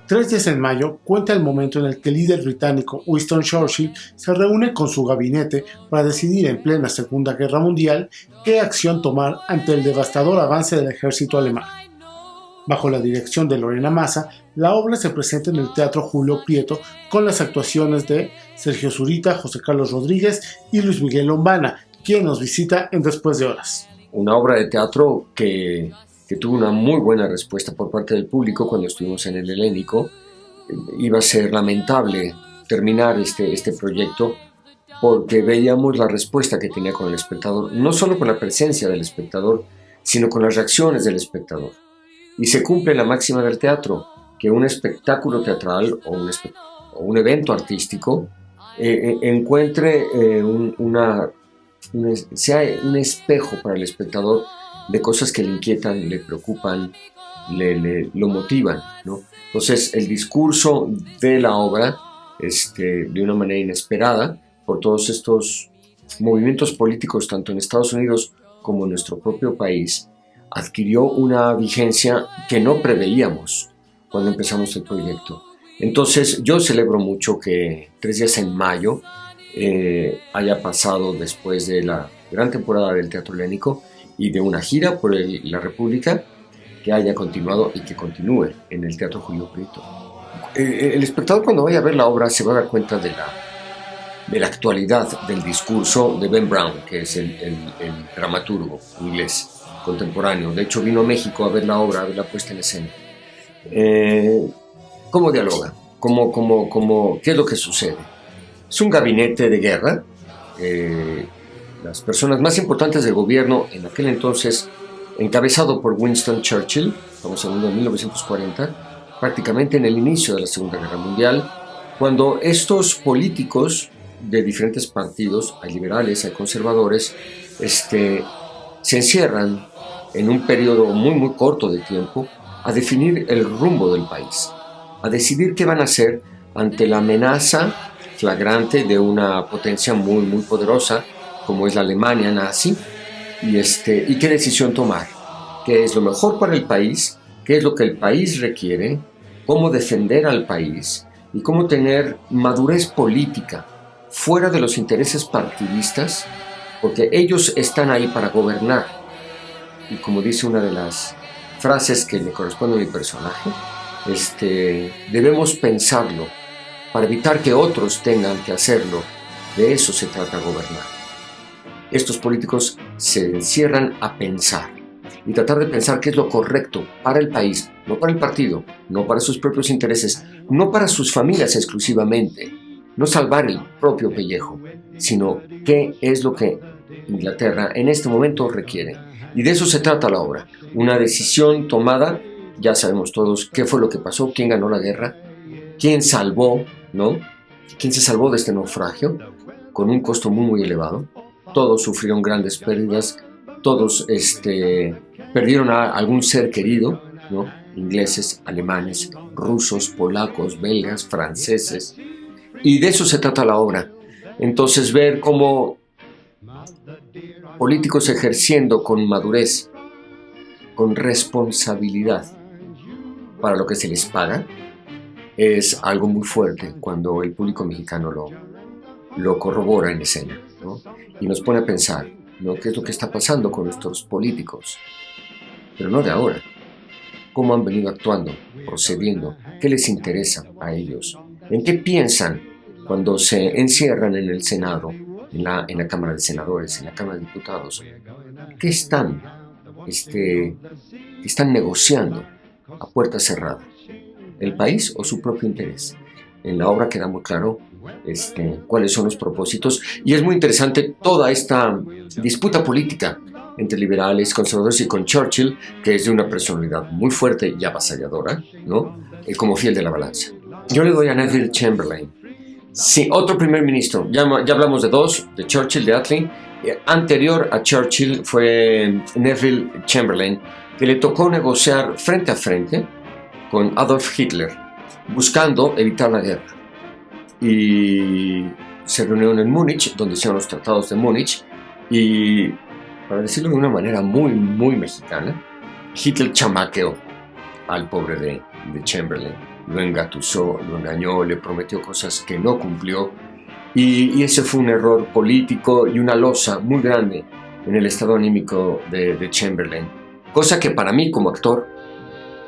Tres días en mayo cuenta el momento en el que el líder británico Winston Churchill se reúne con su gabinete para decidir en plena Segunda Guerra Mundial qué acción tomar ante el devastador avance del ejército alemán. Bajo la dirección de Lorena Massa, la obra se presenta en el Teatro Julio Prieto con las actuaciones de Sergio Zurita, José Carlos Rodríguez y Luis Miguel Lombana, quien nos visita en Después de Horas. Una obra de teatro que tuvo una muy buena respuesta por parte del público cuando estuvimos en el Helénico. Iba a ser lamentable terminar este proyecto porque veíamos la respuesta que tenía con el espectador, no solo con la presencia del espectador, sino con las reacciones del espectador. Y se cumple la máxima del teatro, que un espectáculo teatral o un evento artístico encuentre sea un espejo para el espectador de cosas que le inquietan, le preocupan, lo motivan, ¿no? Entonces el discurso de la obra, de una manera inesperada, por todos estos movimientos políticos, tanto en Estados Unidos como en nuestro propio país, adquirió una vigencia que no preveíamos cuando empezamos el proyecto. Entonces yo celebro mucho que 3 días en mayo haya pasado después de la gran temporada del Teatro Helénico y de una gira por la República, que haya continuado y que continúe en el Teatro Julio Prieto. El espectador, cuando vaya a ver la obra, se va a dar cuenta de la actualidad del discurso de Ben Brown, que es el dramaturgo inglés contemporáneo. De hecho, vino a México a ver la obra, a ver la puesta en escena. ¿Cómo dialoga? ¿Qué es lo que sucede? Es un gabinete de guerra. Las personas más importantes del gobierno en aquel entonces, encabezado por Winston Churchill, estamos hablando de 1940, prácticamente en el inicio de la Segunda Guerra Mundial, cuando estos políticos de diferentes partidos, hay liberales, hay conservadores, se encierran en un periodo muy corto de tiempo a definir el rumbo del país, a decidir qué van a hacer ante la amenaza flagrante de una potencia muy poderosa como es la Alemania nazi, y qué decisión tomar, qué es lo mejor para el país, qué es lo que el país requiere, cómo defender al país y cómo tener madurez política fuera de los intereses partidistas, porque ellos están ahí para gobernar. Y como dice una de las frases que le corresponde a mi personaje, debemos pensarlo para evitar que otros tengan que hacerlo. De eso se trata gobernar. Estos políticos se encierran a pensar y tratar de pensar qué es lo correcto para el país, no para el partido, no para sus propios intereses, no para sus familias exclusivamente, no salvar el propio pellejo, sino qué es lo que Inglaterra en este momento requiere. Y de eso se trata la obra, una decisión tomada, ya sabemos todos qué fue lo que pasó, quién ganó la guerra, quién salvó, ¿no? ¿Quién se salvó de este naufragio con un costo muy elevado? Todos sufrieron grandes pérdidas, todos perdieron a algún ser querido, ¿no? Ingleses, alemanes, rusos, polacos, belgas, franceses. Y de eso se trata la obra. Entonces ver cómo políticos ejerciendo con madurez, con responsabilidad para lo que se les paga, es algo muy fuerte cuando el público mexicano lo corrobora en escena, ¿no? Y nos pone a pensar, ¿no? ¿Qué es lo que está pasando con nuestros políticos? Pero no de ahora. ¿Cómo han venido actuando, procediendo? ¿Qué les interesa a ellos? ¿En qué piensan cuando se encierran en el Senado, en la Cámara de Senadores, en la Cámara de Diputados? ¿Qué están negociando a puerta cerrada? ¿El país o su propio interés? En la obra queda muy claro cuáles son los propósitos, y es muy interesante toda esta disputa política entre liberales, conservadores y con Churchill, que es de una personalidad muy fuerte y avasalladora, ¿no? Como fiel de la balanza. Yo le doy a Neville Chamberlain. Sí, otro primer ministro. Ya hablamos de dos, de Churchill, de Attlee. Anterior a Churchill fue Neville Chamberlain, que le tocó negociar frente a frente con Adolf Hitler, buscando evitar la guerra. Y se reunieron en Múnich, donde hicieron los tratados de Múnich, y, para decirlo de una manera muy mexicana, Hitler chamaqueó al pobre de Chamberlain. lo engatusó, lo engañó, le prometió cosas que no cumplió, y ese fue un error político y una losa muy grande en el estado anímico de Chamberlain, cosa que para mí como actor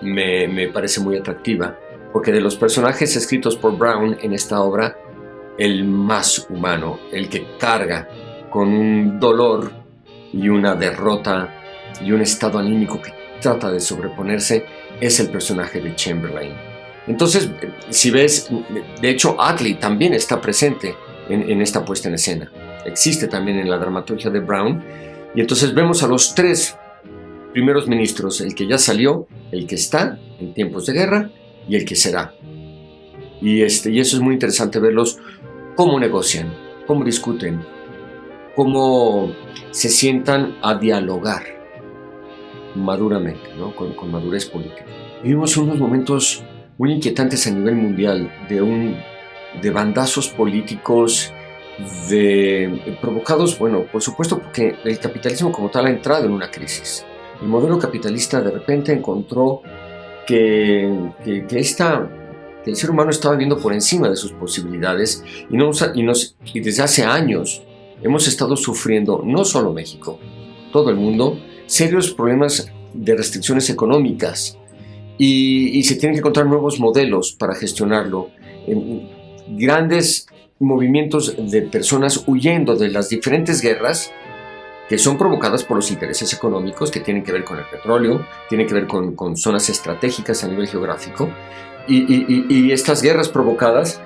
me parece muy atractiva, porque de los personajes escritos por Brown en esta obra, el más humano, el que carga con un dolor y una derrota y un estado anímico que trata de sobreponerse, es el personaje de Chamberlain. Entonces, si ves, de hecho Attlee también está presente en esta puesta en escena, existe también en la dramaturgia de Brown, y entonces vemos a los tres primeros ministros, el que ya salió, el que está en tiempos de guerra y el que será. Y eso es muy interesante verlos cómo negocian, cómo discuten, cómo se sientan a dialogar maduramente, ¿no? con madurez política. Vivimos unos momentos muy inquietantes a nivel mundial de bandazos políticos, provocados, bueno, por supuesto porque el capitalismo como tal ha entrado en una crisis. El modelo capitalista de repente encontró que el ser humano estaba viviendo por encima de sus posibilidades y desde hace años hemos estado sufriendo, no solo México, todo el mundo, serios problemas de restricciones económicas y se tienen que encontrar nuevos modelos para gestionarlo. Grandes movimientos de personas huyendo de las diferentes guerras que son provocadas por los intereses económicos que tienen que ver con el petróleo, tienen que ver con zonas estratégicas a nivel geográfico, y estas guerras provocadas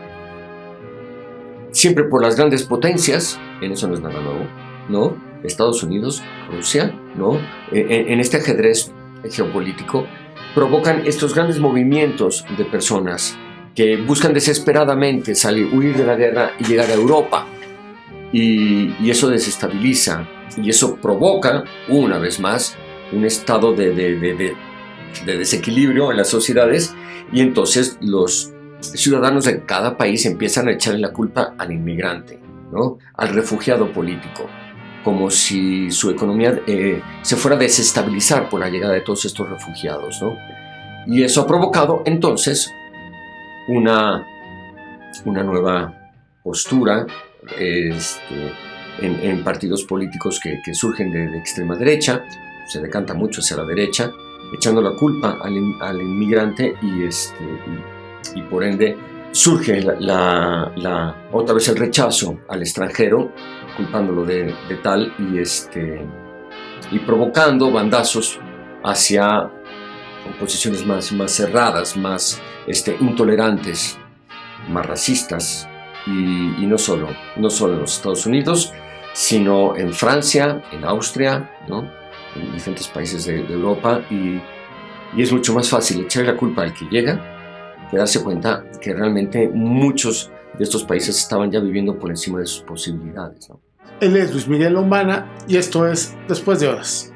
siempre por las grandes potencias, en eso no es nada nuevo, ¿no? Estados Unidos, Rusia, ¿no? En este ajedrez geopolítico provocan estos grandes movimientos de personas que buscan desesperadamente huir de la guerra y llegar a Europa, y eso desestabiliza y eso provoca una vez más un estado de desequilibrio en las sociedades, y entonces los ciudadanos de cada país empiezan a echarle la culpa al inmigrante, ¿no? Al refugiado político, como si su economía se fuera a desestabilizar por la llegada de todos estos refugiados, ¿no? Y eso ha provocado entonces una nueva postura en partidos políticos que surgen de extrema derecha, se decanta mucho hacia la derecha, echando la culpa al inmigrante, y por ende surge otra vez el rechazo al extranjero, culpándolo de tal, y provocando bandazos hacia posiciones más cerradas, más intolerantes, más racistas, y no solo en los Estados Unidos, sino en Francia, en Austria, ¿no? En diferentes países de Europa, y es mucho más fácil echarle la culpa al que llega que darse cuenta que realmente muchos de estos países estaban ya viviendo por encima de sus posibilidades, ¿no? Él es Luis Miguel Lombana y esto es Después de Horas.